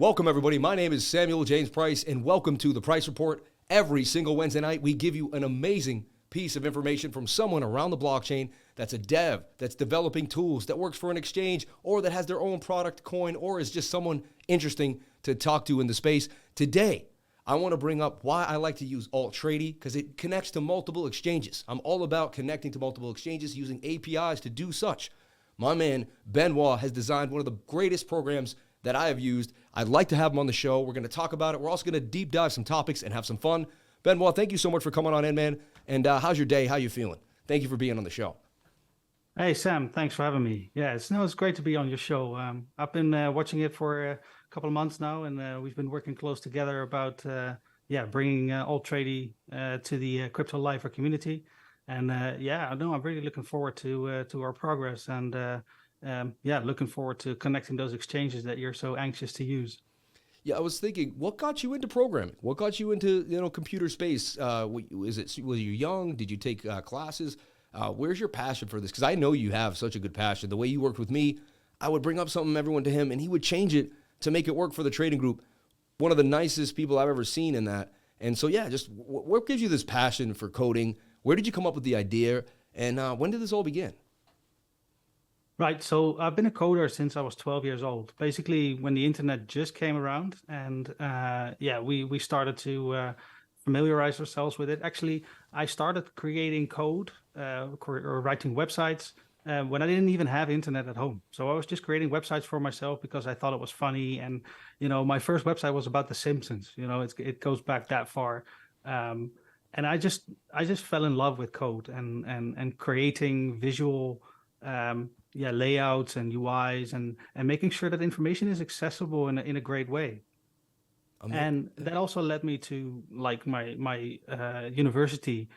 Welcome, everybody. My name is Samuel James Price, and welcome to the Price Report. Every single Wednesday night, we give you an amazing piece of information from someone around the blockchain that's a dev, that's developing tools, that works for an exchange, or that has their own product, coin, or is just someone interesting to talk to in the space. Today, I want to bring up why I like to use Altrady, because it connects to multiple exchanges. I'm all about connecting to multiple exchanges using APIs to do such. My man, Benoist, has designed one of the greatest programs that I have used. I'd like to have him on the show. We're going to talk about it. We're also going to deep dive some topics and have some fun. Benoist, thank you so much for coming on in, man. And how's your day? How you feeling? Thank you for being on the show. Hey, Sam. Thanks for having me. Yeah, it's great to be on your show. I've been watching it for a couple of months now, and we've been working close together about bringing Altrady to the crypto lifer community. And I'm really looking forward to our progress, and looking forward to connecting those exchanges that you're so anxious to use. Yeah, I was thinking, what got you into programming? What got you into computer space? Was you young? Did you take classes? Where's your passion for this? Because I know you have such a good passion. The way you worked with me, I would bring up everyone to him, and he would change it to make it work for the trading group. One of the nicest people I've ever seen in that. And so, just what gives you this passion for coding? Where did you come up with the idea? And when did this all begin? Right. So I've been a coder since I was 12 years old, basically when the internet just came around, and we started to familiarize ourselves with it. Actually, I started creating code or writing websites when I didn't even have internet at home. So I was just creating websites for myself because I thought it was funny. And, my first website was about The Simpsons. It goes back that far. And I just fell in love with code and creating visual layouts and UIs and making sure that information is accessible in a great way. And that also led me to my university.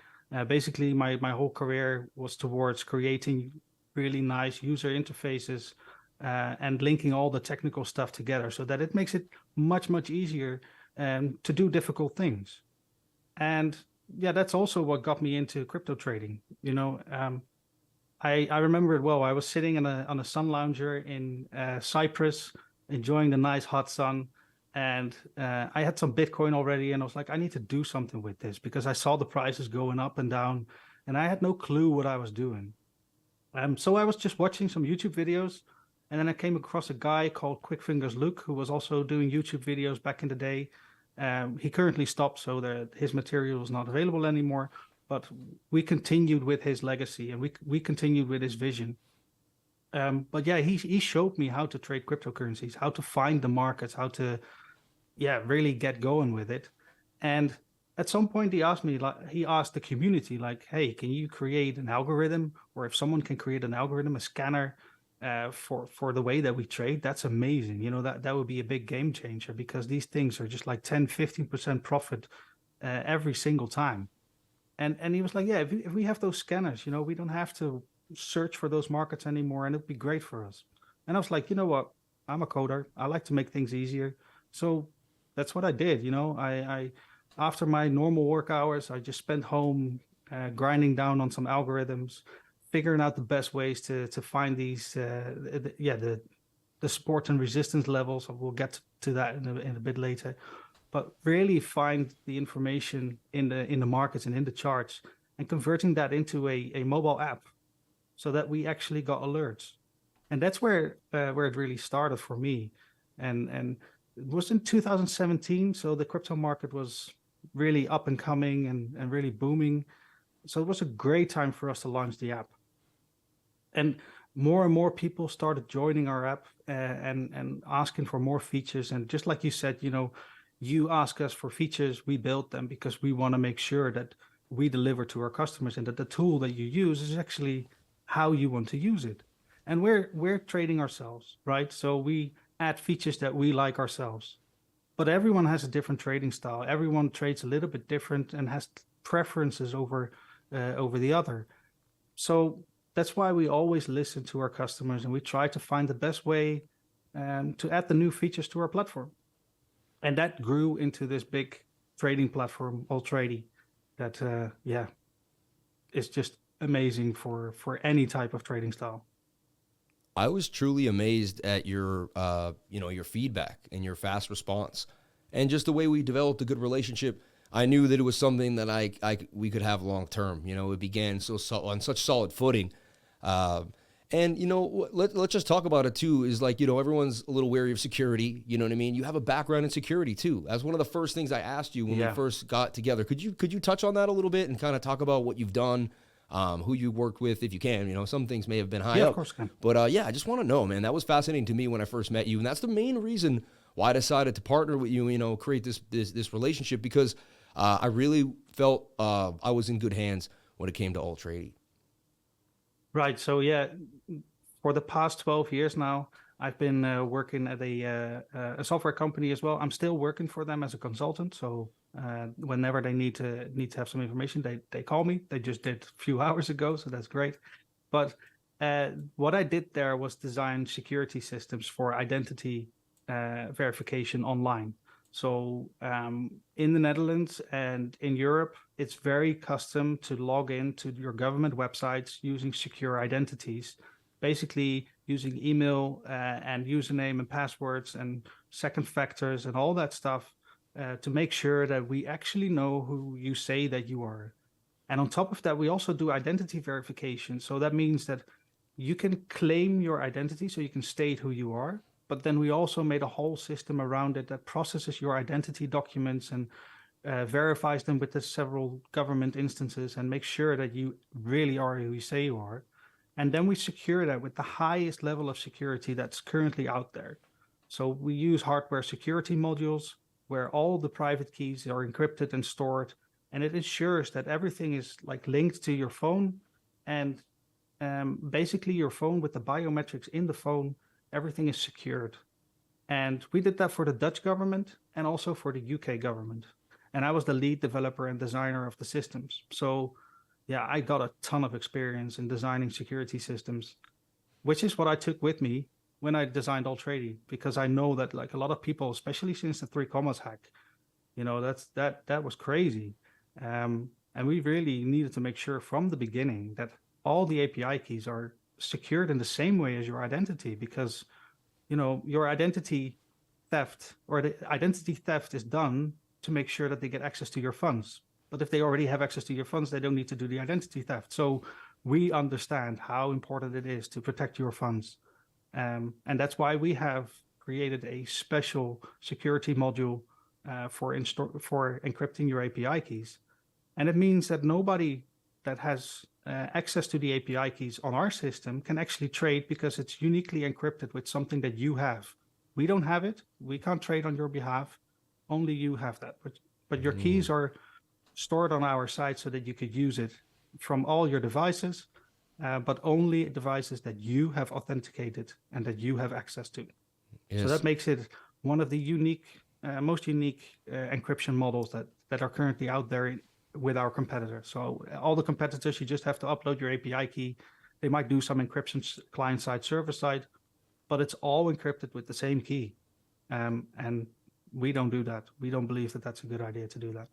Basically, my whole career was towards creating really nice user interfaces and linking all the technical stuff together so that it makes it much, much easier to do difficult things. And that's also what got me into crypto trading. I remember it well. I was sitting on a sun lounger in Cyprus, enjoying the nice hot sun. And I had some Bitcoin already. And I was like, I need to do something with this because I saw the prices going up and down. And I had no clue what I was doing. So I was just watching some YouTube videos. And then I came across a guy called Quick Fingers Luke, who was also doing YouTube videos back in the day. He currently stopped, so his material is not available anymore. But we continued with his legacy, and we continued with his vision. He showed me how to trade cryptocurrencies, how to find the markets, how to really get going with it. And at some point he asked the community, hey, can you create an algorithm? Or if someone can create an algorithm, a scanner for the way that we trade, that's amazing. That would be a big game changer, because these things are just 10-15% profit every single time. And he was like, if we have those scanners, we don't have to search for those markets anymore, and it'd be great for us. And I was like, you know what? I'm a coder. I like to make things easier. So that's what I did. I after my normal work hours, I just spent home grinding down on some algorithms, figuring out the best ways to find these, the support and resistance levels. We'll get to that in a bit later. But really find the information in the markets and in the charts, and converting that into a mobile app, so that we actually got alerts. And that's where it really started for me. And it was in 2017, so the crypto market was really up and coming and really booming. So it was a great time for us to launch the app. And more people started joining our app and asking for more features. And just like you said, you ask us for features, we build them because we want to make sure that we deliver to our customers, and that the tool that you use is actually how you want to use it. And we're trading ourselves, right? So we add features that we like ourselves. But everyone has a different trading style. Everyone trades a little bit different and has preferences over the other. So that's why we always listen to our customers, and we try to find the best way to add the new features to our platform. And that grew into this big trading platform, Altrady, that is just amazing for any type of trading style. I was truly amazed at your, your feedback and your fast response, and just the way we developed a good relationship. I knew that it was something that we could have long term. It began on such solid footing, and let's just talk about it too. Is like everyone's a little wary of security. You know what I mean? You have a background in security too. That's one of the first things I asked you when we first got together. Could you touch on that a little bit and kind of talk about what you've done? Who you worked with, if you can. Some things may have been high up. Yeah, of course I can. But I just want to know, man. That was fascinating to me when I first met you, and that's the main reason why I decided to partner with you. Create this relationship, because I really felt I was in good hands when it came to Altrady. Right. So for the past 12 years now, I've been working at a software company as well. I'm still working for them as a consultant. So whenever they need to have some information, they call me. They just did a few hours ago, so that's great. But what I did there was design security systems for identity verification online. So in the Netherlands and in Europe, it's very custom to log in to your government websites using secure identities, basically using email and username and passwords and second factors and all that stuff to make sure that we actually know who you say that you are. And on top of that, we also do identity verification. So that means that you can claim your identity, so you can state who you are. But then we also made a whole system around it that processes your identity documents and verifies them with the several government instances and makes sure that you really are who you say you are. And then we secure that with the highest level of security that's currently out there. So we use hardware security modules where all the private keys are encrypted and stored, and it ensures that everything is like linked to your phone, and basically your phone with the biometrics in the phone, everything is secured. And we did that for the Dutch government and also for the UK government. And I was the lead developer and designer of the systems. So I got a ton of experience in designing security systems, which is what I took with me when I designed Altrady, because I know that like a lot of people, especially since the 3 commas hack, that was crazy. And we really needed to make sure from the beginning that all the API keys are secured in the same way as your identity, because your identity theft or the identity theft is done to make sure that they get access to your funds. But if they already have access to your funds, they don't need to do the identity theft. So we understand how important it is to protect your funds. And that's why we have created a special security module for encrypting your API keys. And it means that nobody that has access to the API keys on our system can actually trade, because it's uniquely encrypted with something that you have. We don't have it. We can't trade on your behalf. Only you have that. But your keys are stored on our site so that you could use it from all your devices, but only devices that you have authenticated and that you have access to. Yes. So that makes it one of the most unique encryption models that are currently out there with our competitors. So all the competitors, you just have to upload your API key. They might do some encryption client-side, server-side, but it's all encrypted with the same key. And we don't do that. We don't believe that that's a good idea to do that.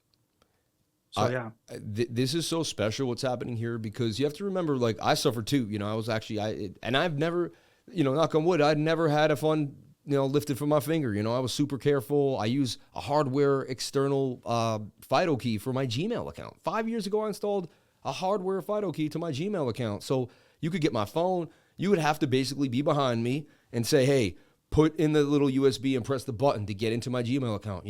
So this is so special what's happening here, because you have to remember, like, I suffered too. I was actually, and I've never, knock on wood, I'd never had a fund, lifted from my finger. I was super careful. I use a hardware external FIDO key for my Gmail account. 5 years ago, I installed a hardware FIDO key to my Gmail account. So you could get my phone. You would have to basically be behind me and say, hey, put in the little USB and press the button to get into my Gmail account.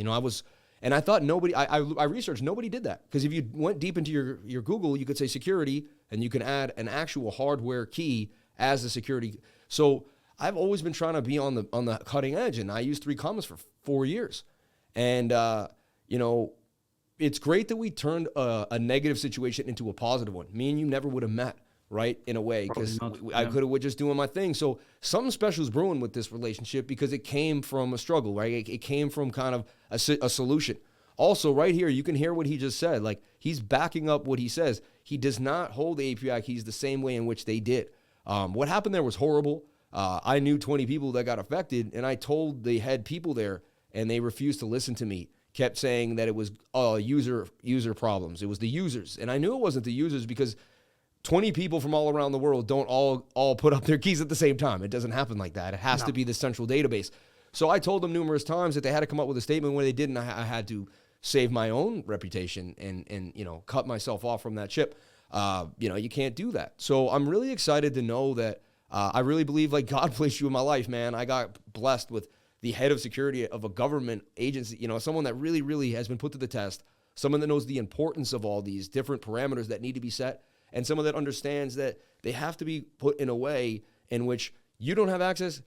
And I thought I researched, nobody did that. Because if you went deep into your Google, you could say security, and you can add an actual hardware key as a security. So I've always been trying to be on the cutting edge, and I used 3 commas for 4 years. And, it's great that we turned a negative situation into a positive one. Me and you never would have met, right, in a way, because I could have just doing my thing. So something special is brewing with this relationship, because it came from a struggle, right? It came from kind of a solution. Also, right here, you can hear what he just said. Like, he's backing up what he says. He does not hold the API keys the same way in which they did. What happened there was horrible. I knew 20 people that got affected, and I told the head people there, and they refused to listen to me. Kept saying that it was user problems. It was the users. And I knew it wasn't the users, because 20 people from all around the world don't all put up their keys at the same time. It doesn't happen like that. It has to be the central database. So I told them numerous times that they had to come up with a statement. When they didn't, I had to save my own reputation and cut myself off from that ship. You can't do that. So I'm really excited to know that I really believe like God placed you in my life, man. I got blessed with the head of security of a government agency, someone that really, really has been put to the test, someone that knows the importance of all these different parameters that need to be set, and someone that understands that they have to be put in a way in which you don't have access,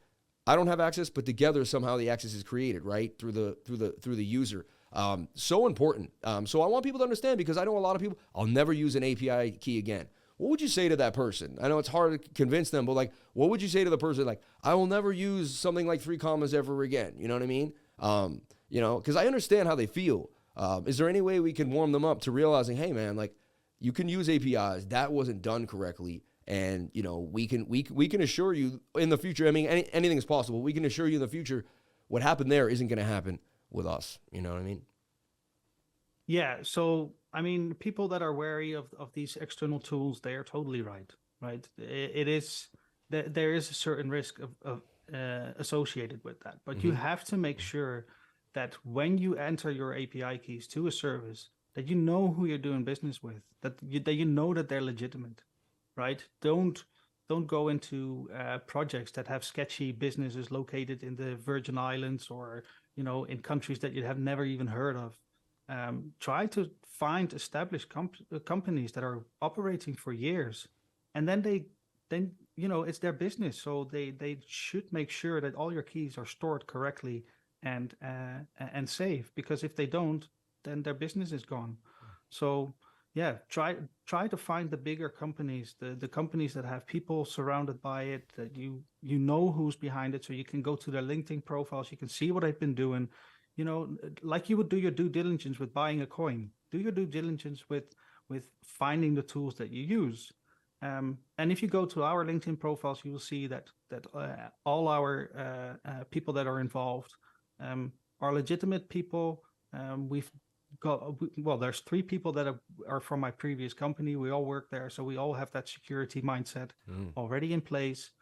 I don't have access, but together somehow the access is created, right? Through the user. So important. So I want people to understand, because I know a lot of people, I'll never use an API key again. What would you say to that person? I know it's hard to convince them, but like, what would you say to the person? Like, I will never use something like 3 commas ever again. You know what I mean? Because I understand how they feel. Is there any way we can warm them up to realizing, hey man, like you can use APIs, that wasn't done correctly. And, we can assure you in the future, I mean, anything is possible. We can assure you in the future, what happened there isn't going to happen with us. You know what I mean? Yeah. So, I mean, people that are wary of these external tools, they are totally right. It is, there is a certain risk of associated with that, but you have to make sure that when you enter your API keys to a service, that you know who you're doing business with, that you know that they're legitimate, right? Don't go into projects that have sketchy businesses located in the Virgin Islands or in countries that you have never even heard of. Try to find established companies that are operating for years, and then it's their business, so they should make sure that all your keys are stored correctly and safe, because if they don't, then their business is gone. So yeah, try to find the bigger companies, the companies that have people surrounded by it, that you know who's behind it, so you can go to their LinkedIn profiles, you can see what they've been doing. Like you would do your due diligence with buying a coin. Do your due diligence with finding the tools that you use. And if you go to our LinkedIn profiles, you will see that all our people that are involved are legitimate people. We've got, there's 3 people that are from my previous company. We all work there, so we all have that security mindset already in place.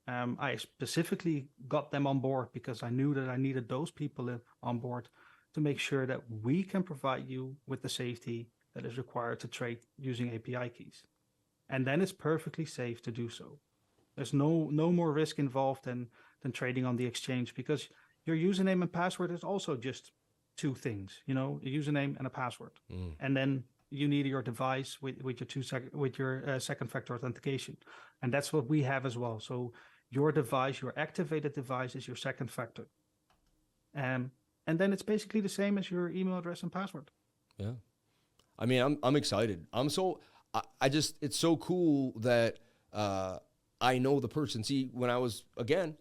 I specifically got them on board because I knew that I needed those people on board to make sure that we can provide you with the safety that is required to trade using API keys. And then it's perfectly safe to do so. There's no more risk involved than trading on the exchange, because your username and password is also just 2 things, a username and a password. And then you need your device with your second factor authentication. And that's what we have as well. So your device, your activated device, is your second factor. And then it's basically the same as your email address and password. Yeah. I mean, I'm excited. It's so cool that I know the person. See, when I was, again,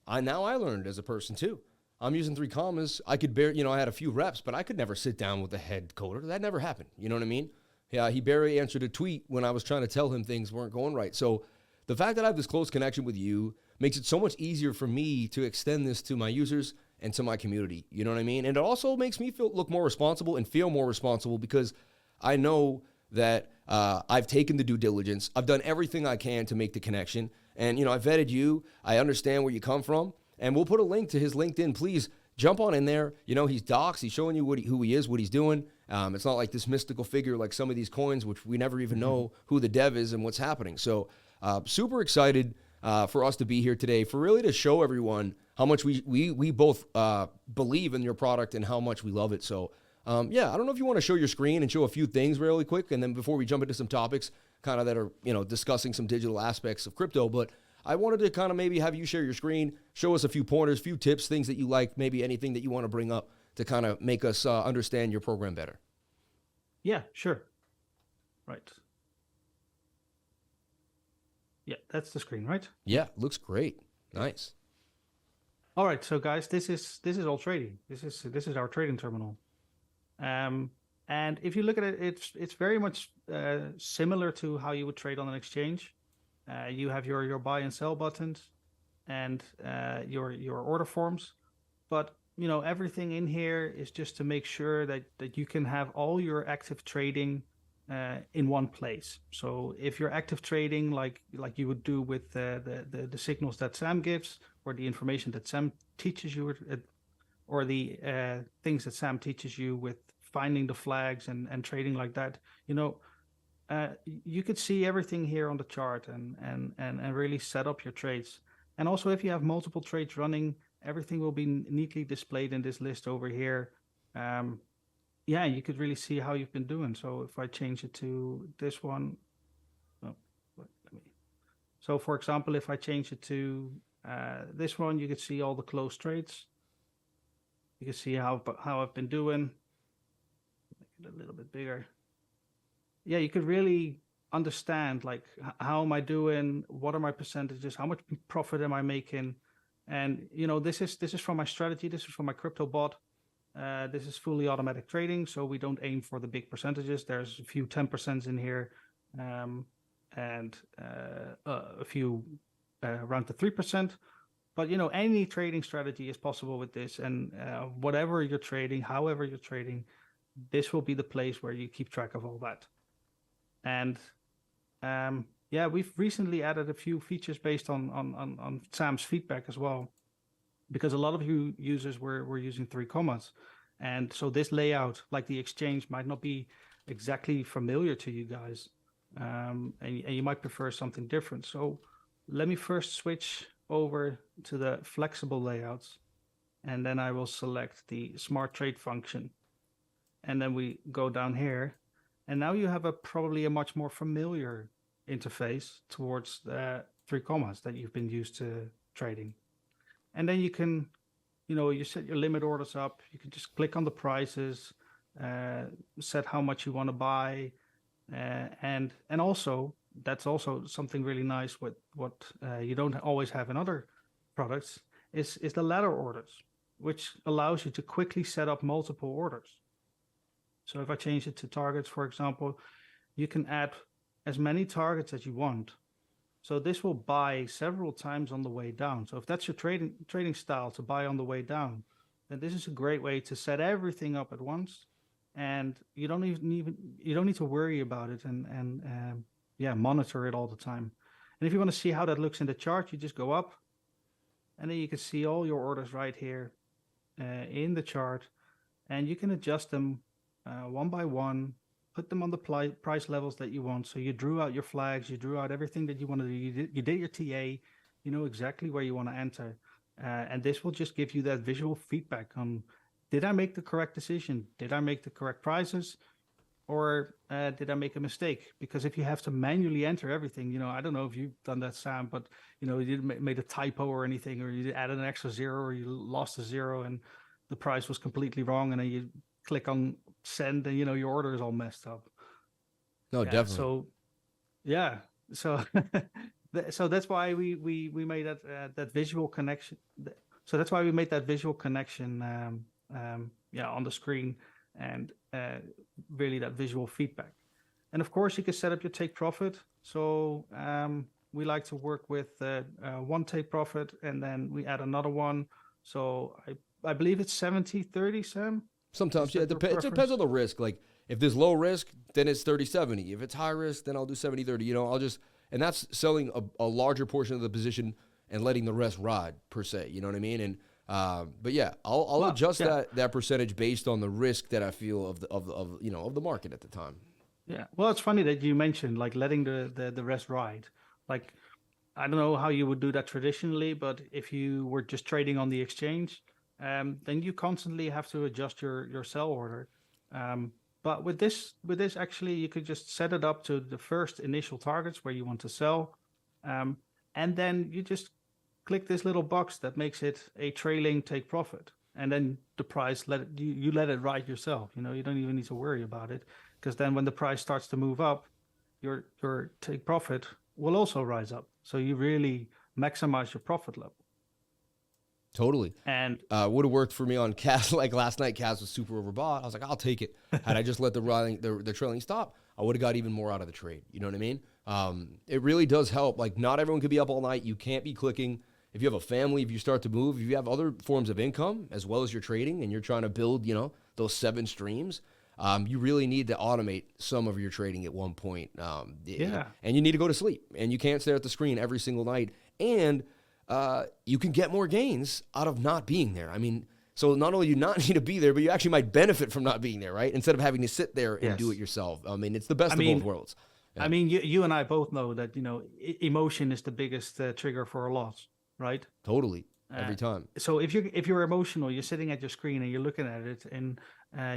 I learned as a person too. I'm using 3 commas. I could I had a few reps, but I could never sit down with the head coder. That never happened. You know what I mean? Yeah, he barely answered a tweet when I was trying to tell him things weren't going right. So the fact that I have this close connection with you makes it so much easier for me to extend this to my users and to my community. You know what I mean? And it also makes me look more responsible and feel more responsible, because I know that I've taken the due diligence. I've done everything I can to make the connection. And, I vetted you. I understand where you come from. And we'll put a link to his LinkedIn. Please jump on in there. He's docs. He's showing you who he is, what he's doing. It's not like this mystical figure like some of these coins, which we never even know who the dev is and what's happening. So super excited for us to be here today, for really to show everyone how much we both believe in your product and how much we love it. So I don't know if you want to show your screen and show a few things really quick, and then before we jump into some topics kind of that are, discussing some digital aspects of crypto. But I wanted to kind of maybe have you share your screen, show us a few pointers, few tips, things that you like, maybe anything that you want to bring up to kind of make us understand your program better. Yeah, sure. Right. Yeah, that's the screen, right? Yeah, looks great. Nice. All right, so guys, this is Altrady. This is our trading terminal. And if you look at it, it's very much similar to how you would trade on an exchange. You have your buy and sell buttons and your order forms, but everything in here is just to make sure that you can have all your active trading in one place. So if you're active trading, like you would do with the signals that Sam gives, or the information that Sam teaches you, or the things that Sam teaches you with finding the flags and trading like that, you could see everything here on the chart and really set up your trades. And also, if you have multiple trades running, everything will be neatly displayed in this list over here. You could really see how you've been doing. So if I change it to this one, so for example, if I change it to this one, you could see all the closed trades. You can see how I've been doing. Make it a little bit bigger. Yeah, you could really understand like how am I doing? What are my percentages? How much profit am I making? And this is from my strategy. This is from my crypto bot. This is fully automatic trading, so we don't aim for the big percentages. There's a few 10% in here, and a few around the 3%. But any trading strategy is possible with this, and whatever you're trading, however you're trading, this will be the place where you keep track of all that. And we've recently added a few features based on Sam's feedback as well, because a lot of you users were using 3 commas. And so this layout, like the exchange, might not be exactly familiar to you guys. And you might prefer something different. So let me first switch over to the flexible layouts, and then I will select the smart trade function. And then we go down here, and now you have probably a much more familiar interface towards the 3 commas that you've been used to trading. And then you can, you set your limit orders up. You can just click on the prices, set how much you want to buy, and also that's also something really nice with what you don't always have in other products is the ladder orders, which allows you to quickly set up multiple orders. So if I change it to targets, for example, you can add as many targets as you want. So this will buy several times on the way down. So if that's your trading style, to buy on the way down, then this is a great way to set everything up at once, and you don't need to worry about it and monitor it all the time. And if you want to see how that looks in the chart, you just go up, and then you can see all your orders right here in the chart, and you can adjust them one by one, put them on the price levels that you want. So you drew out your flags, you drew out everything that you want to do. You did your TA, you know exactly where you want to enter. And this will just give you that visual feedback on, did I make the correct decision? Did I make the correct prices? Or did I make a mistake? Because if you have to manually enter everything, I don't know if you've done that, Sam, but you made a typo or anything, or you added an extra 0, or you lost a 0 and the price was completely wrong, and then you click on send and your order is all messed up. No, definitely. So so that's why we made that visual connection. So that's why we made that visual connection on the screen, and really that visual feedback. And of course you can set up your take profit. So we like to work with one take profit, and then we add another one. So I believe it's 70-30, Sam. Sometimes, yeah, it depends on the risk. Like if there's low risk, then it's 30-70. If it's high risk, then I'll do 70-30. And that's selling a larger portion of the position and letting the rest ride per se. You know what I mean? And but yeah, I'll adjust that percentage based on the risk that I feel of the market at the time. Yeah. Well, it's funny that you mentioned like letting the rest ride. Like I don't know how you would do that traditionally, but if you were just trading on the exchange, then you constantly have to adjust your sell order. But with this, actually, you could just set it up to the first initial targets where you want to sell. And then you just click this little box that makes it a trailing take profit. And then the price, you let it ride yourself. You don't even need to worry about it, because then when the price starts to move up, your take profit will also rise up. So you really maximize your profit level. Totally. And would have worked for me on Cas. Like last night, Cas was super overbought. I was like, I'll take it. Had I just let the trailing stop, I would have got even more out of the trade. You know what I mean? It really does help. Like not everyone could be up all night. You can't be clicking. If you have a family, if you start to move, if you have other forms of income as well as your trading, and you're trying to build, those 7 streams, you really need to automate some of your trading at one point. Yeah. And you need to go to sleep, and you can't stare at the screen every single night. And you can get more gains out of not being there. I mean, so not only do you not need to be there, but you actually might benefit from not being there, right? Instead of having to sit there and do it yourself. I mean, it's the best of both worlds. Yeah. I mean, you and I both know that, emotion is the biggest trigger for a loss, right? Totally. Every time. So if you're emotional, you're sitting at your screen and you're looking at it, and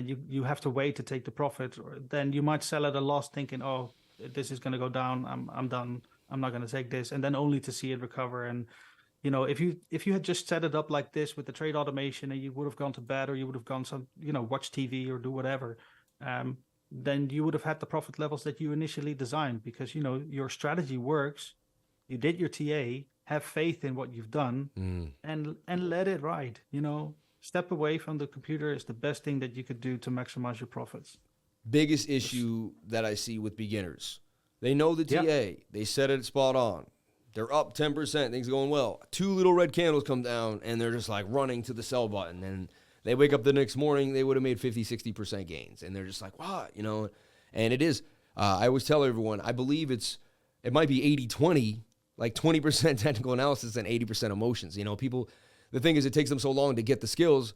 you have to wait to take the profit, then you might sell at a loss thinking, oh, this is going to go down. I'm done. I'm not going to take this. And then only to see it recover. And, if you had just set it up like this with the trade automation, and you would have gone to bed, or you would have gone watch TV or do whatever, then you would have had the profit levels that you initially designed, because, your strategy works. You did your TA, have faith in what you've done, and let it ride. Step away from the computer is the best thing that you could do to maximize your profits. Biggest issue that I see with beginners. They know the TA. They set it spot on. They're up 10%. Things are going well. 2 little red candles come down, and they're just like running to the sell button. And they wake up the next morning, they would have made 50, 60% gains. And they're just like, what? And it is, I always tell everyone, I believe it might be 80-20, like 20% technical analysis and 80% emotions. People, the thing is, it takes them so long to get the skills.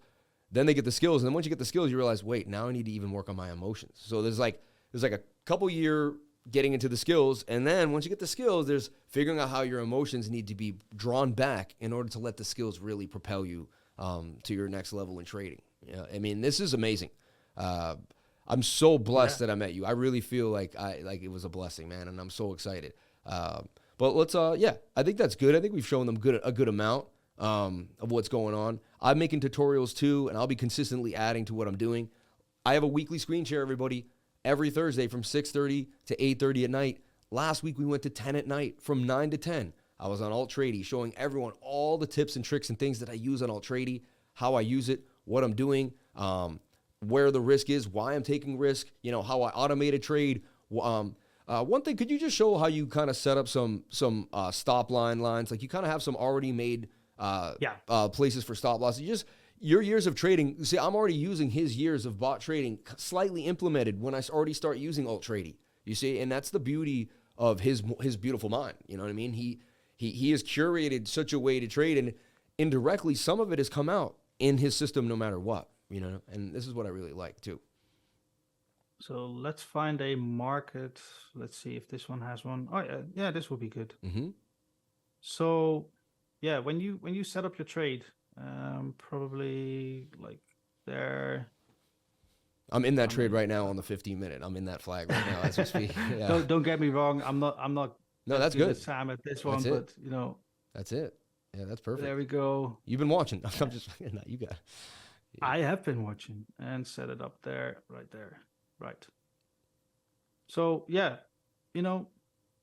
Then they get the skills. And then once you get the skills, you realize, wait, now I need to even work on my emotions. So there's like a couple year getting into the skills. And then once you get the skills, there's figuring out how your emotions need to be drawn back in order to let the skills really propel you to your next level in trading. I mean, this is amazing. I'm so blessed that I met you. I really feel like it was a blessing, man. And I'm so excited. But let's, I think that's good. I think we've shown them a good amount of what's going on. I'm making tutorials too, and I'll be consistently adding to what I'm doing. I have a weekly screen share, everybody, every Thursday from 6:30 to 8:30 at night. Last week we went to 10 at night, from 9 to 10. I was on Altrady showing everyone all the tips and tricks and things that I use on Altrady, how I use it, what I'm doing, where the risk is, why I'm taking risk, how I automate a trade. One thing, could you just show how you kind of set up some stop lines? Like you kind of have some already made places for stop losses. Your years of trading. See, I'm already using his years of bot trading slightly implemented when I already start using Altrady. You see, and that's the beauty of his beautiful mind. You know what I mean? He has curated such a way to trade, and indirectly some of it has come out in his system no matter what. And this is what I really like too. So let's find a market. Let's see if this one has one. Oh, yeah, this will be good. Mm-hmm. So, yeah, when you set up your trade, probably like there. I'm in that trade right now on the 15-minute. I'm in that flag right now as we speak. Yeah. Don't get me wrong. I'm not. No, that's good. Sam at this one, but That's it. Yeah, that's perfect. There we go. You've been watching. I'm just. No, you got it. Yeah. I have been watching and set it up there, right there. Right. So yeah,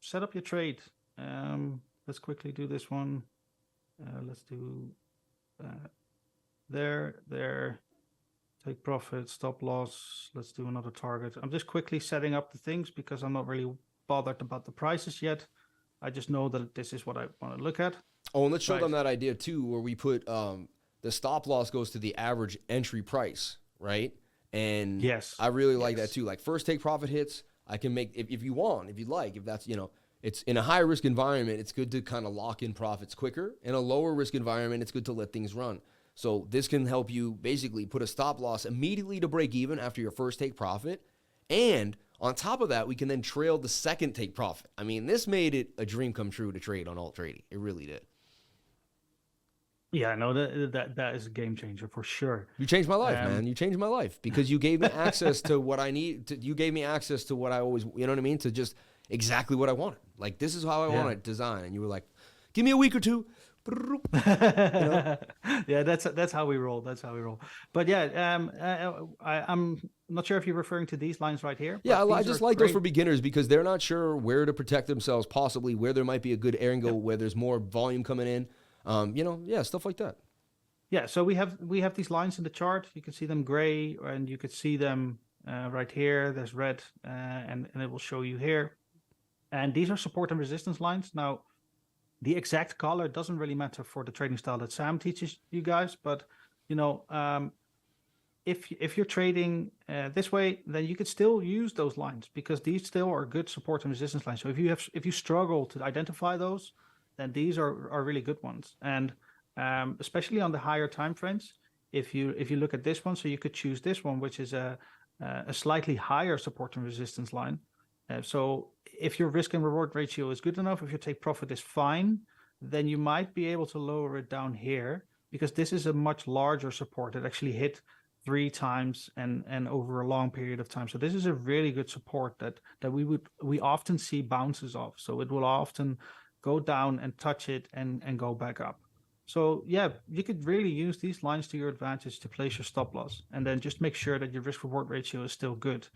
set up your trade. Let's quickly do this one. Let's do there. Take profit, stop loss. Let's do another target. I'm just quickly setting up the things because I'm not really bothered about the prices yet. I just know that this is what I want to look at. Oh, and let's show them that idea too, where we put the stop loss goes to the average entry price, right? And yes, I really like that too. Like first take profit hits, I can make, if you want, if you'd like, if that's, it's in a high risk environment, it's good to kind of lock in profits quicker. In a lower risk environment, it's good to let things run. So this can help you basically put a stop loss immediately to break even after your first take profit. And on top of that, we can then trail the second take profit. I mean, this made it a dream come true to trade on Altrady. It really did. Yeah, no, that is a game changer for sure. You changed my life, man. You changed my life because you gave me access to what I need. You gave me access to what I always, you know what I mean? To just exactly what I wanted. Like, this is how I want it designed. And you were like, give me a week or two. Yeah, that's how we roll. That's how we roll. But yeah, I'm not sure if you're referring to these lines right here. Yeah, I just like those for beginners because they're not sure where to protect themselves, possibly where there might be a good angle, where there's more volume coming in. Stuff like that. Yeah, so we have these lines in the chart. You can see them gray, and you could see them right here. There's red, and it will show you here. And these are support and resistance lines. Now, the exact color doesn't really matter for the trading style that Sam teaches you guys, but if you're trading this way, then you could still use those lines because these still are good support and resistance lines. So if you struggle to identify those, then these are really good ones. And especially on the higher time frames, if you look at this one, so you could choose this one, which is a slightly higher support and resistance line. So if your risk and reward ratio is good enough, if your take profit is fine, then you might be able to lower it down here because this is a much larger support. It actually hit 3 times and over a long period of time. So this is a really good support that we often see bounces of. So it will often go down and touch it and go back up. So yeah, you could really use these lines to your advantage to place your stop loss, and then just make sure that your risk reward ratio is still good.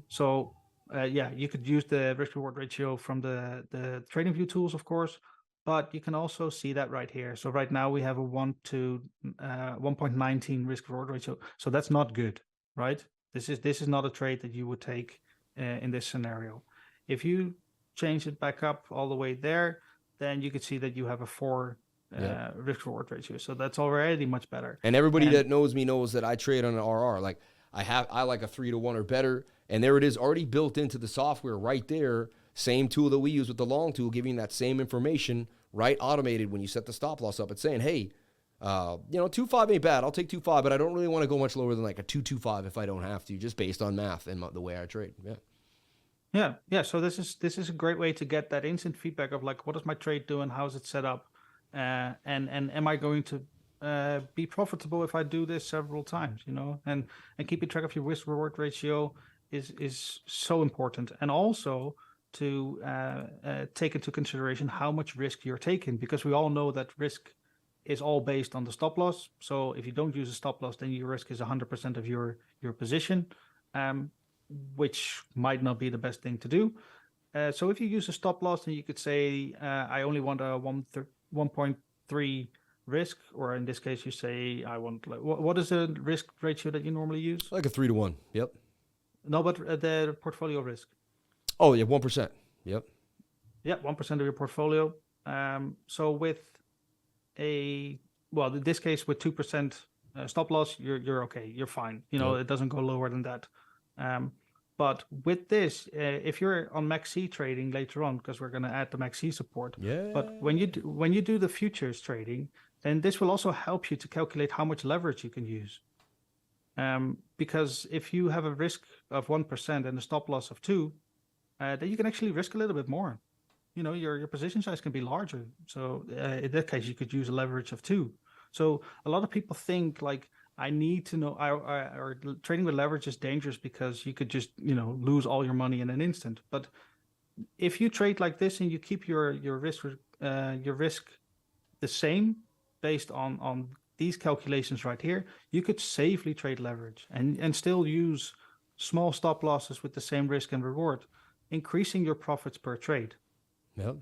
So yeah, you could use the risk reward ratio from the TradingView tools, of course, but you can also see that right here. So right now we have a 1.19 risk reward ratio. So that's not good, right? This is not a trade that you would take in this scenario. If you change it back up all the way there, then you could see that you have a 4 risk reward ratio. So that's already much better. And everybody that knows me knows that I trade on an RR. Like I like a 3-to-1 or better. And there it is already built into the software right there. Same tool that we use with the long tool, giving that same information, right? Automated when you set the stop loss up. It's saying, hey, 2.5 ain't bad. I'll take 2.5, but I don't really want to go much lower than like a 2.25 if I don't have to, just based on math and the way I trade. Yeah. So this is a great way to get that instant feedback of like, what is my trade doing? How is it set up? And am I going to be profitable if I do this several times? And keeping track of your risk reward ratio is so important, and also to take into consideration how much risk you're taking, because we all know that risk is all based on the stop loss. So if you don't use a stop loss, then your risk is 100% of your position, which might not be the best thing to do. So if you use a stop loss, then you could say, I only want a 1.3 risk, or in this case, you say, I want, like, what is the risk ratio that you normally use? Like a 3-to-1. Yep. No, but the portfolio risk. Oh, yeah, 1%. Yep. Yeah, 1% of your portfolio. So with in this case, with 2% stop loss, you're okay. You're fine. It doesn't go lower than that. But with this, if you're on MEXC trading later on, because we're going to add the MEXC support. Yeah. But when you do the futures trading, then this will also help you to calculate how much leverage you can use. Because if you have a risk of 1% and a stop loss of 2%, then you can actually risk a little bit more. Your position size can be larger. So in that case, you could use a leverage of 2. So a lot of people think like, I need to know, or trading with leverage is dangerous because you could just, lose all your money in an instant. But if you trade like this and you keep your risk the same based on these calculations right here, you could safely trade leverage and still use small stop losses with the same risk and reward, increasing your profits per trade. Yep.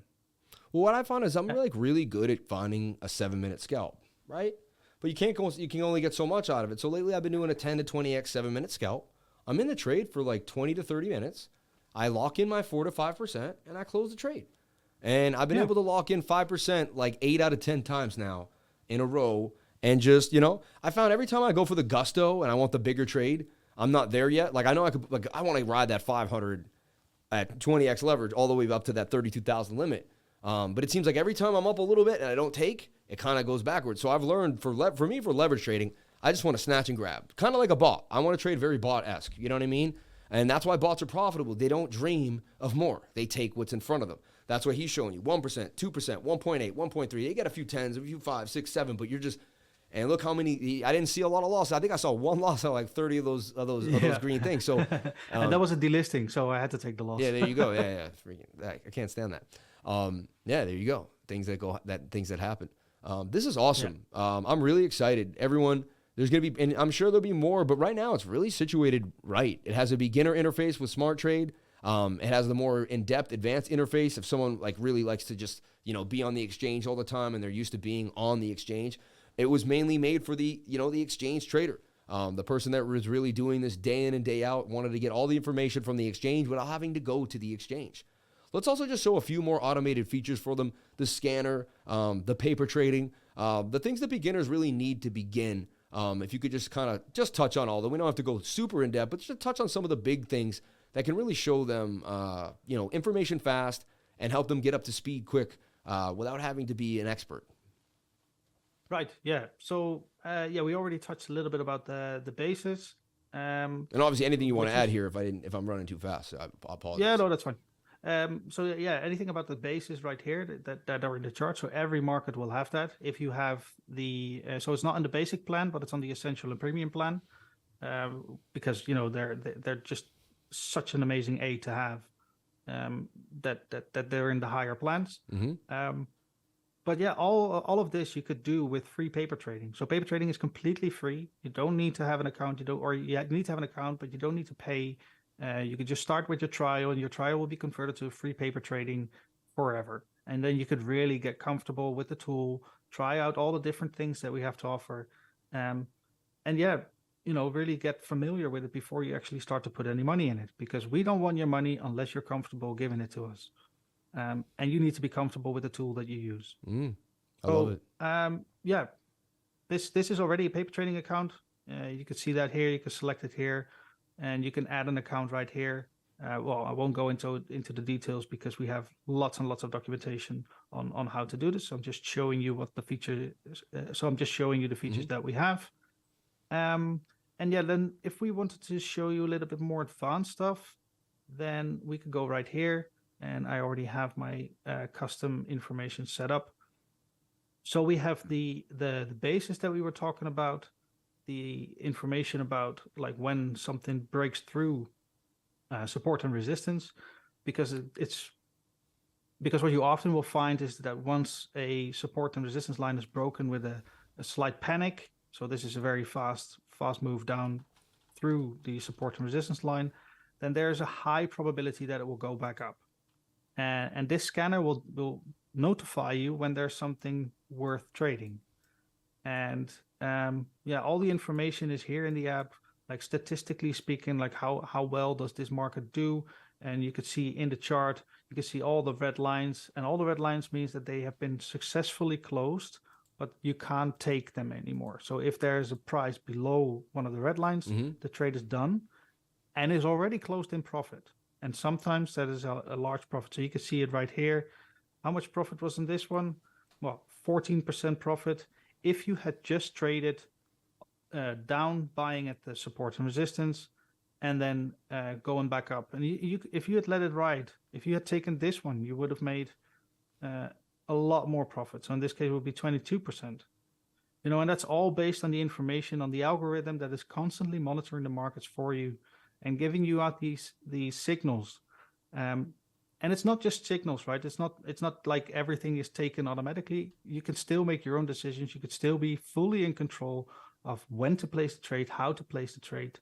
Well, what I found is I'm really good at finding a 7-minute scalp, right? But you can only get so much out of it. So lately I've been doing a 10 to 20x 7-minute scalp. I'm in the trade for like 20 to 30 minutes. I lock in my 4 to 5% and I close the trade. And I've been able to lock in 5% like 8 out of 10 times now in a row. And just, I found every time I go for the gusto and I want the bigger trade, I'm not there yet. Like I know I want to ride that 500 at 20x leverage all the way up to that 32,000 limit. But it seems like every time I'm up a little bit and I don't take, it kind of goes backwards. So I've learned for leverage trading, I just want to snatch and grab, kind of like a bot. I want to trade very bot-esque. You know what I mean? And that's why bots are profitable. They don't dream of more. They take what's in front of them. That's what he's showing you. 1%, 2%, 1.8, 1.3. They get a few 10s, a few 5, 6, 7, but you're just, and look how many, I didn't see a lot of losses. I think I saw one loss on like 30 of those green things. So and that was a delisting, so I had to take the loss. Yeah, there you go. Yeah. Freaking, I can't stand that. Yeah, there you go. Things that happen. This is awesome. Yeah. I'm really excited. Everyone, there's going to be, and I'm sure there'll be more, but right now it's really situated right. It has a beginner interface with Smart Trade. It has the more in-depth advanced interface if someone like really likes to just, be on the exchange all the time and they're used to being on the exchange. It was mainly made for the exchange trader. The person that was really doing this day in and day out wanted to get all the information from the exchange without having to go to the exchange. Let's also just show a few more automated features for them. The scanner, the paper trading, the things that beginners really need to begin If you could just kind of just touch on all of them. We don't have to go super in depth, but just touch on some of the big things that can really show them, information fast and help them get up to speed quick without having to be an expert. Right. Yeah. So we already touched a little bit about the basis. And obviously, anything you want to add here, if I'm running too fast, I apologize. Yeah, no, that's fine. Anything about the basis right here that are in the chart. So every market will have that. If you have so it's not in the basic plan, but it's on the essential and premium plan, because they're just such an amazing aid to have, that they're in the higher plans. Mm-hmm. But yeah, all of this you could do with free paper trading. So paper trading is completely free. You don't need to have an account. You need to have an account, but you don't need to pay. You could just start with your trial, and your trial will be converted to free paper trading forever. And then you could really get comfortable with the tool, try out all the different things that we have to offer, really get familiar with it before you actually start to put any money in it, because we don't want your money unless you're comfortable giving it to us. And you need to be comfortable with the tool that you use. I love it. This is already a paper trading account. You can see that here. You can select it here, and you can add an account right here. I won't go into the details because we have lots and lots of documentation on how to do this. So I'm just showing you what the feature is. So I'm just showing you the features that we have. Then if we wanted to show you a little bit more advanced stuff, then we could go right here. And I already have my custom information set up. So we have the basis that we were talking about, the information about like when something breaks through support and resistance, because what you often will find is that once a support and resistance line is broken with a slight panic, so this is a very fast move down through the support and resistance line, then there's a high probability that it will go back up. And this scanner will notify you when there's something worth trading. And all the information is here in the app, like statistically speaking, like how well does this market do? And you could see in the chart, you can see all the red lines, and all the red lines means that they have been successfully closed, but you can't take them anymore. So if there's a price below one of the red lines, the trade is done and is already closed in profit. And sometimes that is a large profit. So you can see it right here. How much profit was in this one? Well, 14% profit. If you had just traded down, buying at the support and resistance, and then going back up. And if you had let it ride, if you had taken this one, you would have made a lot more profit. So in this case, it would be 22%. And that's all based on the information on the algorithm that is constantly monitoring the markets for you and giving you out these signals. And it's not just signals, right? It's not like everything is taken automatically. You can still make your own decisions. You could still be fully in control of when to place the trade, how to place the trade.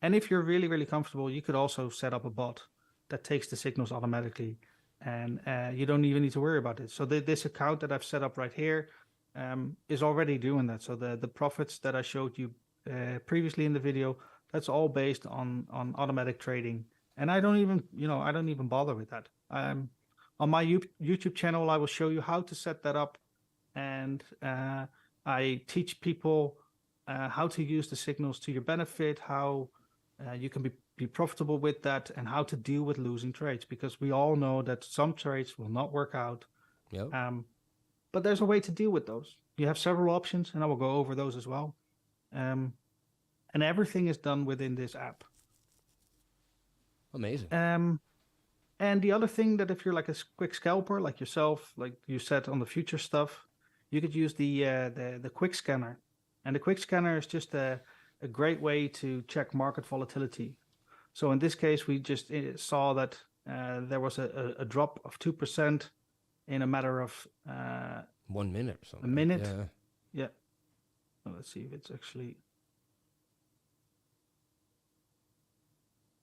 And if you're really, really comfortable, you could also set up a bot that takes the signals automatically, and you don't even need to worry about it. So this account that I've set up right here is already doing that. So the profits that I showed you previously in the video, that's all based on automatic trading. And I don't even bother with that. On my YouTube channel, I will show you how to set that up. And I teach people how to use the signals to your benefit, how you can be profitable with that, and how to deal with losing trades. Because we all know that some trades will not work out. Yep. But there's a way to deal with those. You have several options, and I will go over those as well. And everything is done within this app. Amazing. And the other thing, that if you're like a quick scalper like yourself, like you said on the future stuff, you could use the quick scanner. And the quick scanner is just a great way to check market volatility. So in this case, we just saw that there was a drop of 2% in a matter of 1 minute or something. A minute. Yeah. Well, let's see if it's actually.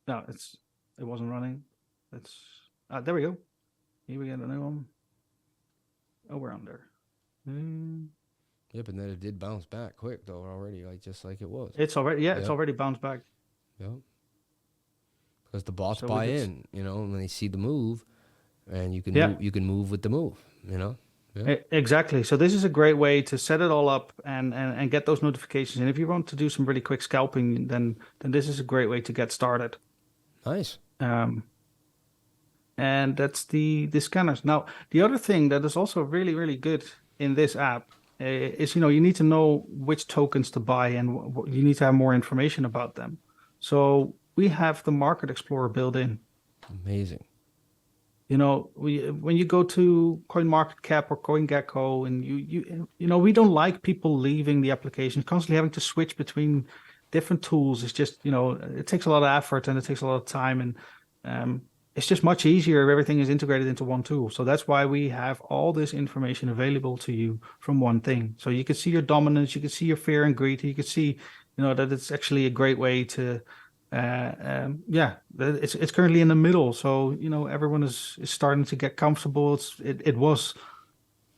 No, it wasn't running. There we go. Here we get a new one. Oh, we're under. Yep, and then it did bounce back quick though already, just like it was. It's already it's already bounced back. Yep. Because the bots buy in, when they see the move, and you can move with the move, Yeah. Exactly. So this is a great way to set it all up and get those notifications. And if you want to do some really quick scalping, then this is a great way to get started. Nice. And that's the scanners. Now, the other thing that is also really, really good in this app is, you need to know which tokens to buy, and you need to have more information about them. So we have the Market Explorer built in. Amazing. When you go to CoinMarketCap or CoinGecko, and we don't like people leaving the application, constantly having to switch between different tools. It's just, it takes a lot of effort and it takes a lot of time, and it's just much easier if everything is integrated into one tool. So that's why we have all this information available to you from one thing. So you can see your dominance, you can see your fear and greed, you can see, that it's actually a great way to, it's currently in the middle. So, everyone is starting to get comfortable. It was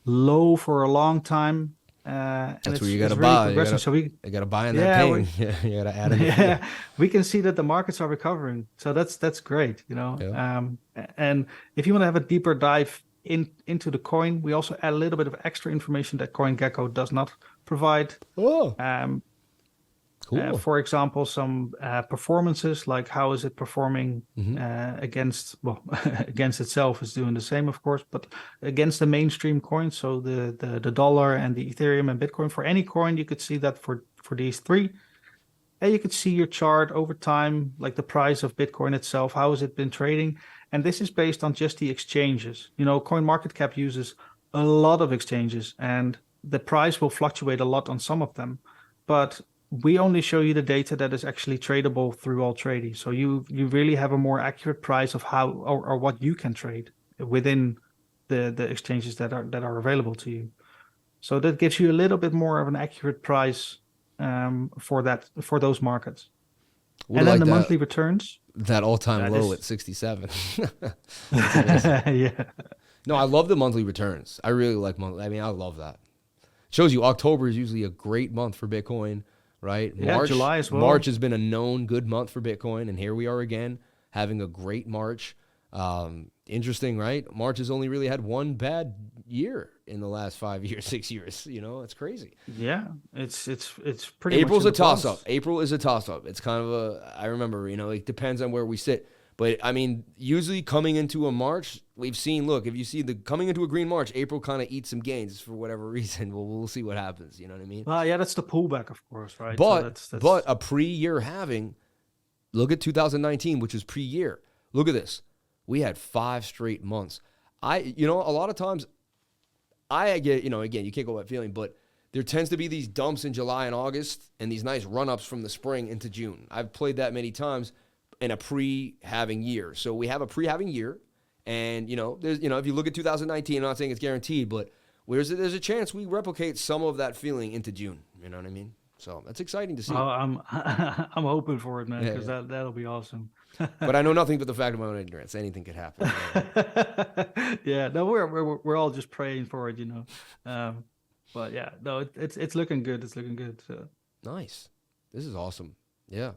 low for a long time. That's where you got to buy. You got to buy in that pain. You got to add it. We can see that the markets are recovering. So that's great, Yeah. And if you want to have a deeper dive into the coin, we also add a little bit of extra information that CoinGecko does not provide. Oh. Cool. For example, some performances, like how is it performing against itself is doing the same, of course, but against the mainstream coins, so the dollar and the Ethereum and Bitcoin. For any coin, you could see that for these three. And you could see your chart over time, like the price of Bitcoin itself, how has it been trading? And this is based on just the exchanges. CoinMarketCap uses a lot of exchanges, and the price will fluctuate a lot on some of them. But we only show you the data that is actually tradable through Altrady. So you really have a more accurate price of how or what you can trade within the exchanges that are available to you. So that gives you a little bit more of an accurate price for those markets. And then the monthly returns. That all-time low at 67. Yeah. No, I love the monthly returns. I really like monthly. I mean, I love that. Shows you October is usually a great month for Bitcoin. Right? Yeah, July as well. March has been a known good month for Bitcoin, and here we are again having a great March. Interesting, right? March has only really had one bad year in the last 5 years, 6 years. It's crazy. Yeah, it's pretty. April's a toss-up. April is a toss-up. It's kind of I remember, it depends on where we sit. But, I mean, usually coming into a March, we've seen, look, if you see coming into a green March, April kind of eats some gains for whatever reason. We'll see what happens. You know what I mean? Well, yeah, that's the pullback, of course, right? But, so but a pre-year halving, look at 2019, which was pre-year. Look at this. We had 5 straight months. A lot of times I get, again, you can't go by feeling, but there tends to be these dumps in July and August and these nice run-ups from the spring into June. I've played that many times in a pre-halving year. So we have a pre-halving year, and there's if you look at 2019, I'm not saying it's guaranteed, but there's a chance we replicate some of that feeling into June. You know what I mean? So that's exciting to see. I'm hoping for it, man, because that'll be awesome. But I know nothing but the fact of my own ignorance. Anything could happen. Yeah, no, we're all just praying for it, But yeah, no, it's looking good. It's looking good. So nice. This is awesome. Yeah,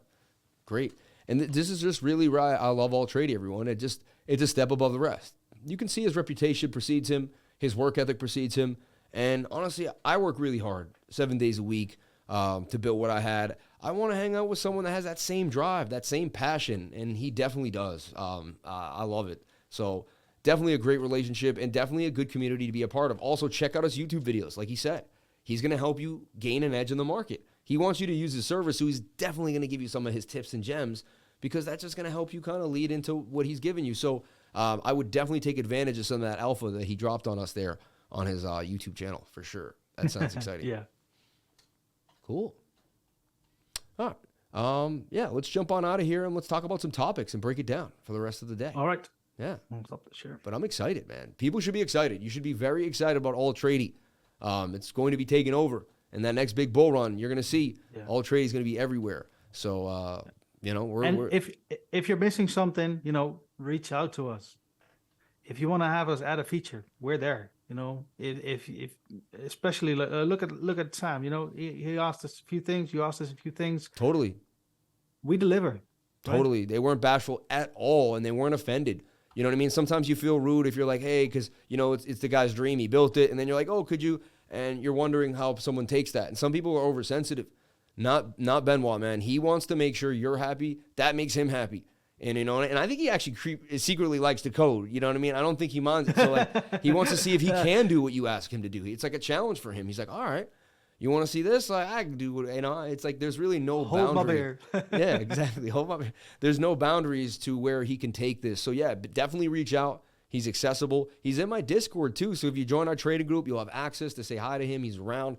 great. And this is just really right. I love Altrady, everyone. It's a step above the rest. You can see his reputation precedes him, his work ethic precedes him, and honestly, I work really hard, 7 days a week, to build what I had. I want to hang out with someone that has that same drive, that same passion, and he definitely does. I love it. So definitely a great relationship and definitely a good community to be a part of. Also, check out his YouTube videos. Like he said, he's going to help you gain an edge in the market. He wants you to use his service, so he's definitely going to give you some of his tips and gems, because that's just going to help you kind of lead into what he's giving you. So I would definitely take advantage of some of that alpha that he dropped on us there on his YouTube channel, for sure. That sounds exciting. Yeah. Cool. All right. Let's jump on out of here and let's talk about some topics and break it down for the rest of the day. All right. Yeah. I'll stop the share. But I'm excited, man. People should be excited. You should be very excited about Altrady. It's going to be taking over. And that next big bull run, you're going to see Altrady is going to be everywhere. So, we're if you're missing something, reach out to us. If you want to have us add a feature, we're there. If especially look at Sam. He asked us a few things. You asked us a few things. Totally. We deliver. Totally. Right? They weren't bashful at all, and they weren't offended. You know what I mean? Sometimes you feel rude if you're like, hey, because, you know, it's the guy's dream. He built it. And then you're like, oh, could you? And you're wondering how someone takes that. And some people are oversensitive. Not Benoist, man. He wants to make sure you're happy. That makes him happy. And, you know, and I think he actually secretly likes to code. You know what I mean? I don't think he minds it. So, like, he wants to see if he can do what you ask him to do. It's like a challenge for him. He's like, all right, you want to see this? Like, I can do what, you know, it's like there's really no boundary. Hold my beer. Yeah, exactly. Hold my beer. There's no boundaries to where he can take this. So, yeah, definitely reach out. He's accessible. He's in my Discord, too. So, if you join our trading group, you'll have access to say hi to him. He's around.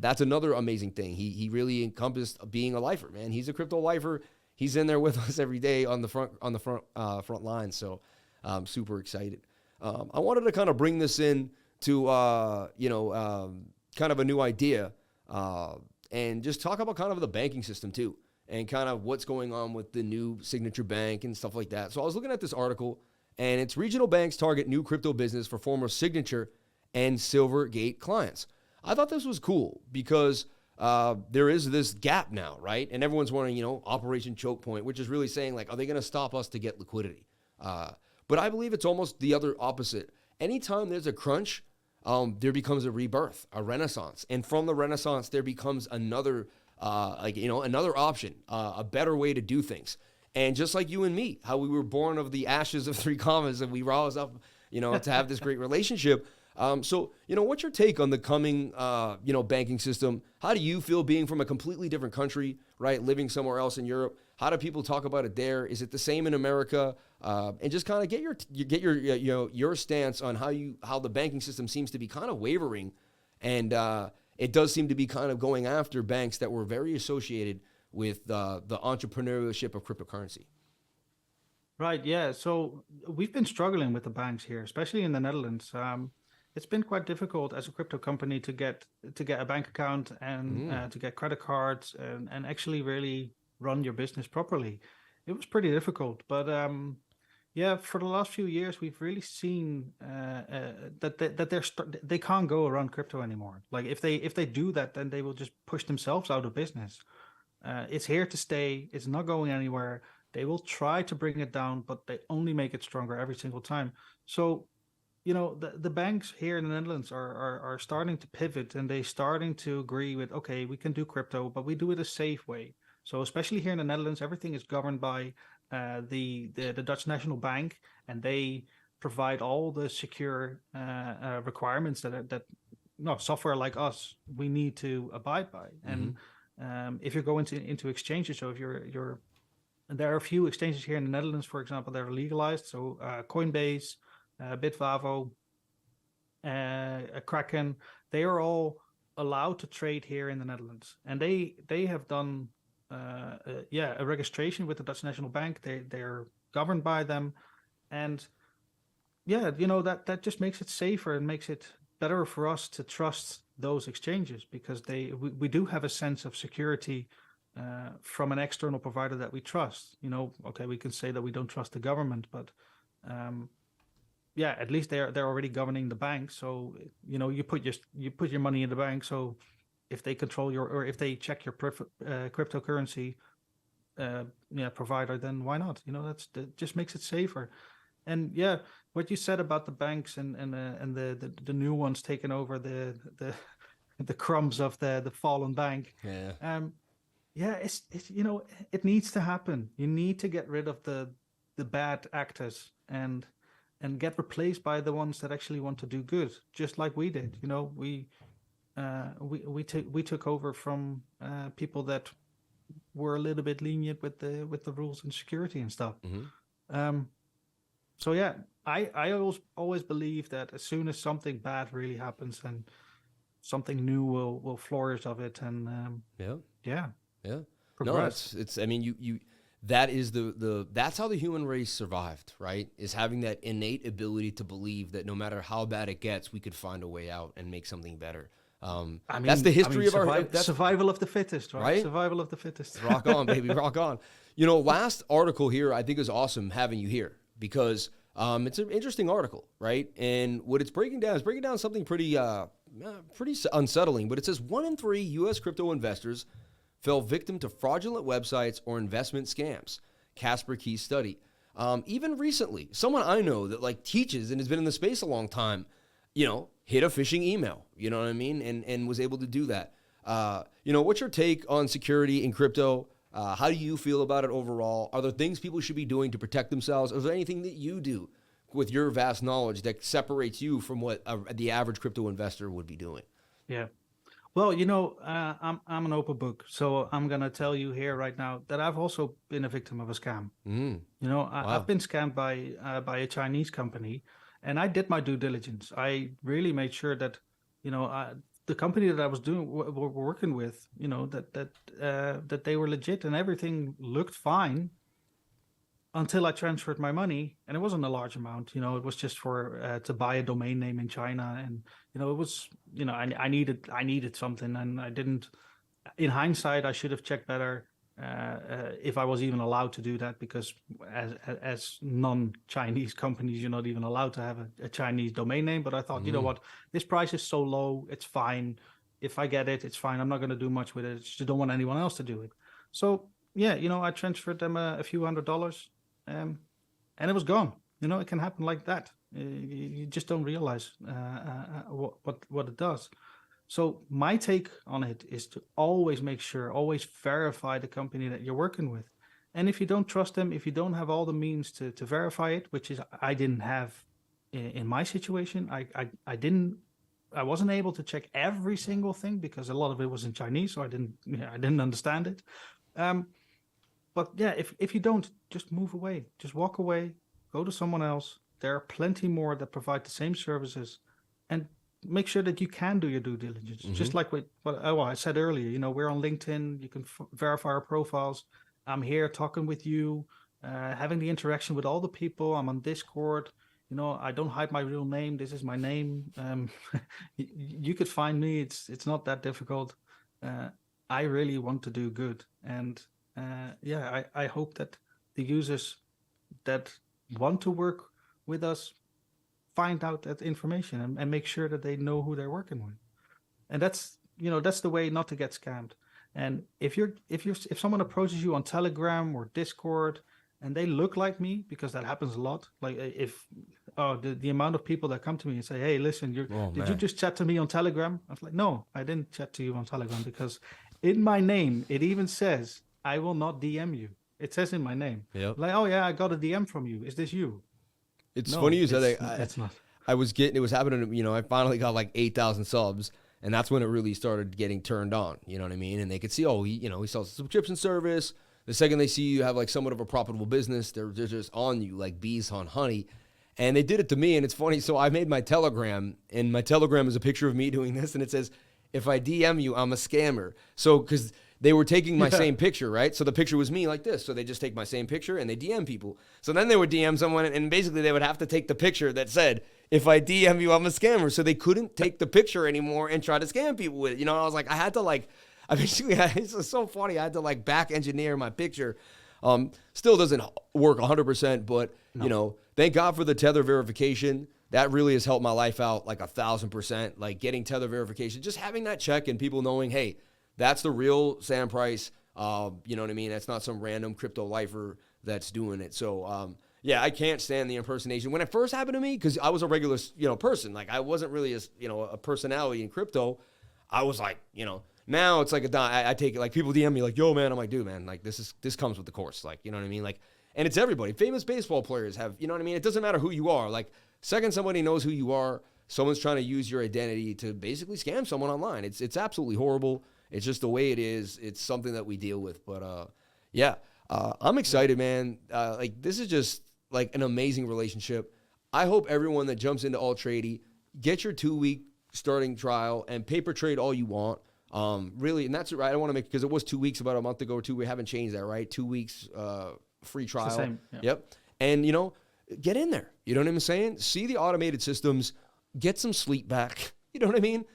That's another amazing thing. He really encompassed being a lifer, man. He's a crypto lifer. He's in there with us every day on the front line. So I'm super excited. I wanted to kind of bring this in to, kind of a new idea and just talk about kind of the banking system too, and kind of what's going on with the new signature bank and stuff like that. So I was looking at this article, and it's regional banks target new crypto business for former Signature and Silvergate clients. I thought this was cool because there is this gap now, right? And everyone's wondering, you know, Operation Choke Point, which is really saying, like, are they going to stop us to get liquidity? But I believe it's almost the other opposite. Anytime there's a crunch, there becomes a rebirth, a renaissance. And from the renaissance, there becomes another, another option, a better way to do things. And just like you and me, how we were born of the ashes of three commas and we rose up, you know, to have this great relationship. So, you know, what's your take on the coming, banking system? How do you feel being from a completely different country, right? Living somewhere else in Europe? How do people talk about it there? Is it the same in America? And just kind of get your stance on how the banking system seems to be kind of wavering. And it does seem to be kind of going after banks that were very associated with the entrepreneurship of cryptocurrency. Right. Yeah. So we've been struggling with the banks here, especially in the Netherlands. It's been quite difficult as a crypto company to get a bank account and to get credit cards and actually really run your business properly. It was pretty difficult, but for the last few years we've really seen that they can't go around crypto anymore. Like if they do that, then they will just push themselves out of business. It's here to stay. It's not going anywhere. They will try to bring it down, but they only make it stronger every single time. So, you know, the banks here in the Netherlands are starting to pivot, and they're starting to agree with, okay, we can do crypto, but we do it a safe way. So especially here in the Netherlands, everything is governed by the Dutch National Bank, and they provide all the secure requirements that software like us, we need to abide by. And if you go into exchanges, so if there are a few exchanges here in the Netherlands, for example, that are legalized. So Coinbase, Bitfavo, Kraken, they are all allowed to trade here in the Netherlands, and they have done a registration with the Dutch National Bank. They're governed by them, and that just makes it safer and makes it better for us to trust those exchanges, because we do have a sense of security from an external provider that we trust. You know, okay, we can say that we don't trust the government, but at least they're already governing the bank. So, you know, you put your money in the bank. So if they control or if they check your cryptocurrency provider, then why not? You know, that just makes it safer. And what you said about the banks and the new ones taking over the crumbs of the fallen bank. It's it needs to happen. You need to get rid of the bad actors and get replaced by the ones that actually want to do good, just like we did. You know, we took over from people that were a little bit lenient with the rules and security and stuff. I always believe that as soon as something bad really happens, then something new will flourish of it. And progress. No, it's I mean, you that is that's how the human race survived, right? Is having that innate ability to believe that no matter how bad it gets, we could find a way out and make something better. That's the history of our survival of the fittest, right? Survival of the fittest. Rock on, baby, rock on. You know, last article here I think is awesome having you here, because it's an interesting article, right? And what it's breaking down something pretty unsettling. But it says 1 in 3 U.S. crypto investors fell victim to fraudulent websites or investment scams. Kasper Key study. Even recently, someone I know that like teaches and has been in the space a long time, hit a phishing email, you know what I mean? And was able to do that. What's your take on security in crypto? How do you feel about it overall? Are there things people should be doing to protect themselves? Or is there anything that you do with your vast knowledge that separates you from what the average crypto investor would be doing? Yeah. Well, I'm an open book, so I'm gonna tell you here right now that I've also been a victim of a scam. Wow. I've been scammed by a Chinese company, and I did my due diligence. I really made sure that, the company that I was working with, that they were legit and everything looked fine until I transferred my money, and it wasn't a large amount. It was just for to buy a domain name in China, and it was, I needed something, and I didn't. In hindsight, I should have checked better if I was even allowed to do that, because as non-Chinese companies, you're not even allowed to have a Chinese domain name. But I thought, you know what, this price is so low, it's fine. If I get it, it's fine. I'm not going to do much with it. I just don't want anyone else to do it. So yeah, I transferred them a few $100s. And it was gone. It can happen like that. You just don't realize what it does. So my take on it is to always make sure, always verify the company that you're working with. And if you don't trust them, if you don't have all the means to verify it, which is I didn't have in my situation, I wasn't able to check every single thing because a lot of it was in Chinese, so I didn't understand it. But yeah, if you don't, just move away, just walk away, go to someone else. There are plenty more that provide the same services, and make sure that you can do your due diligence. Just like what I said earlier, we're on LinkedIn. You can verify our profiles. I'm here talking with you, having the interaction with all the people. I'm on Discord. I don't hide my real name. This is my name. You could find me. It's not that difficult. I really want to do good, and I hope that the users that want to work with us find out that information and make sure that they know who they're working with. And that's the way not to get scammed. And if someone approaches you on Telegram or Discord and they look like me, because that happens a lot, like the amount of people that come to me and say, hey, listen, did you just chat to me on Telegram? I was like, no, I didn't chat to you on Telegram, because in my name it even says I will not DM you. It says in my name. Yep. Like, oh yeah, I got a DM from you. Is this you? It's funny you said that. That's not. It was happening, I finally got like 8,000 subs, and that's when it really started getting turned on, you know what I mean? And they could see, he sells a subscription service. The second they see you have like somewhat of a profitable business, they're just on you like bees on honey. And they did it to me, and it's funny. So I made my Telegram, and my Telegram is a picture of me doing this, and it says, if I DM you, I'm a scammer. So, because they were taking my same picture, right? So the picture was me like this. So they just take my same picture and they DM people. So then they would DM someone, and basically they would have to take the picture that said, if I DM you, I'm a scammer. So they couldn't take the picture anymore and try to scam people with it. I was like, it's so funny. I had to like back engineer my picture. Still doesn't work 100%, but thank God for the tether verification. That really has helped my life out like 1,000%. Like getting tether verification, just having that check and people knowing, hey, that's the real Sam Price. You know what I mean? That's not some random crypto lifer that's doing it. So, I can't stand the impersonation. When it first happened to me, because I was a regular, person, like I wasn't really a personality in crypto. I was like, now it's like I take it, like people DM me like, yo man, I'm like, dude man, like this comes with the course. Like, you know what I mean? Like, and it's everybody. Famous baseball players have, you know what I mean? It doesn't matter who you are. Like, second somebody knows who you are, someone's trying to use your identity to basically scam someone online. It's absolutely horrible. It's just the way it is. It's something that we deal with. But I'm excited, man. Like this is just like an amazing relationship. I hope everyone that jumps into Altrady, get your 2-week starting trial and paper trade all you want. Really, and that's right. I don't want to make, because it was 2 weeks about a month ago or two. We haven't changed that, right? 2 weeks free trial. It's the same. Yeah. Yep. And get in there. You know what I'm saying? See the automated systems. Get some sleep back. You know what I mean?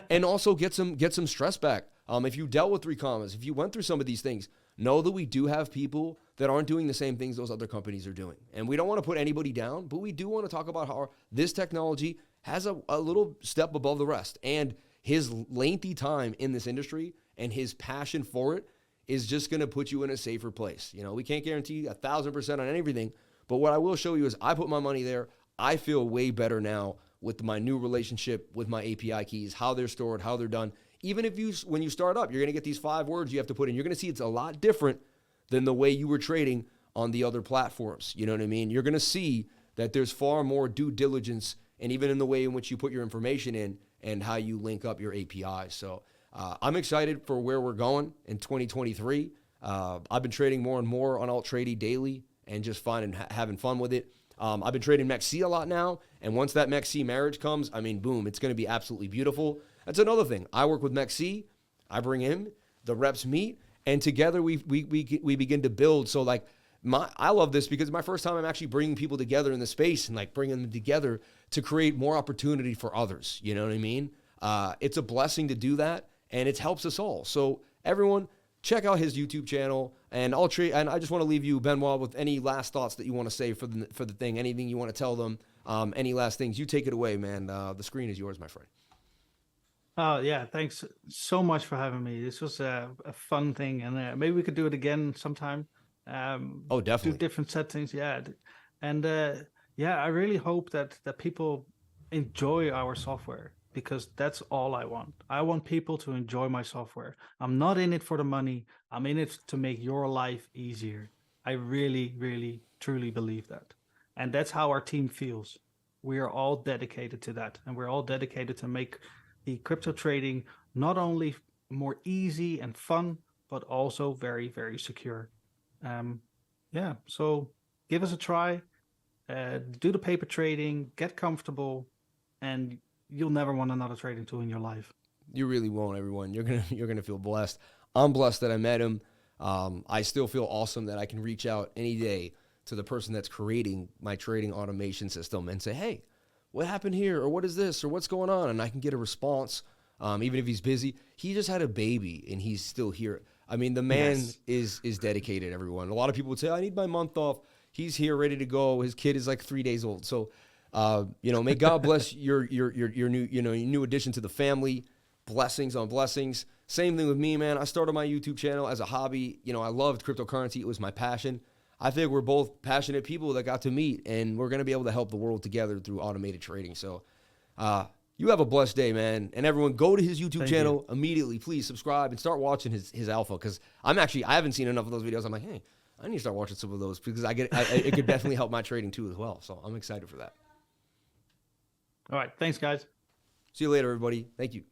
And also get some stress back. If you dealt with 3 commas, if you went through some of these things, know that we do have people that aren't doing the same things those other companies are doing. And we don't want to put anybody down, but we do want to talk about how this technology has a little step above the rest. And his lengthy time in this industry and his passion for it is just going to put you in a safer place. You know, we can't guarantee 1,000% on everything, but what I will show you is I put my money there. I feel way better now with my new relationship with my API keys, how they're stored, how they're done. Even if when you start up, you're going to get these 5 words you have to put in. You're going to see it's a lot different than the way you were trading on the other platforms. You know what I mean? You're going to see that there's far more due diligence, and even in the way in which you put your information in and how you link up your APIs. So I'm excited for where we're going in 2023. I've been trading more and more on Altrady daily and just having fun with it. I've been trading MEXC a lot now, and once that MEXC marriage comes, I mean, boom, it's going to be absolutely beautiful. That's another thing. I work with MEXC. I bring him. The reps meet, and together we begin to build. So like I love this because it's my first time I'm actually bringing people together in the space and like bringing them together to create more opportunity for others. You know what I mean? It's a blessing to do that, and it helps us all. So everyone, check out his YouTube channel, and I just want to leave you, Benoit, with any last thoughts that you want to say for the thing. Anything you want to tell them? Any last things? You take it away, man. The screen is yours, my friend. Oh, yeah. Thanks so much for having me. This was a fun thing, and maybe we could do it again sometime. Oh, definitely. Do different settings. Yeah. And I really hope that people enjoy our software, because that's all I want. I want people to enjoy my software. I'm not in it for the money. I'm in it to make your life easier. I really, really, truly believe that. And that's how our team feels. We are all dedicated to that. And we're all dedicated to make the crypto trading not only more easy and fun, but also very, very secure. So give us a try. Do the paper trading, get comfortable, and you'll never want another trading tool in your life. You really won't, everyone. You're gonna feel blessed. I'm blessed that I met him. I still feel awesome that I can reach out any day to the person that's creating my trading automation system and say, hey, what happened here? Or what is this? Or what's going on? And I can get a response, even if he's busy. He just had a baby and he's still here. I mean, the man is dedicated, everyone. A lot of people would say, I need my month off. He's here, ready to go. His kid is like 3 days old. So, may God bless your new addition to the family. Blessings on blessings. Same thing with me, man. I started my YouTube channel as a hobby. I loved cryptocurrency. It was my passion. I think we're both passionate people that got to meet, and we're going to be able to help the world together through automated trading. So, you have a blessed day, man. And everyone, go to his YouTube channel immediately. Please subscribe and start watching his alpha, because I haven't seen enough of those videos. I'm like, hey, I need to start watching some of those, because it could definitely help my trading too as well. So I'm excited for that. All right. Thanks, guys. See you later, everybody. Thank you.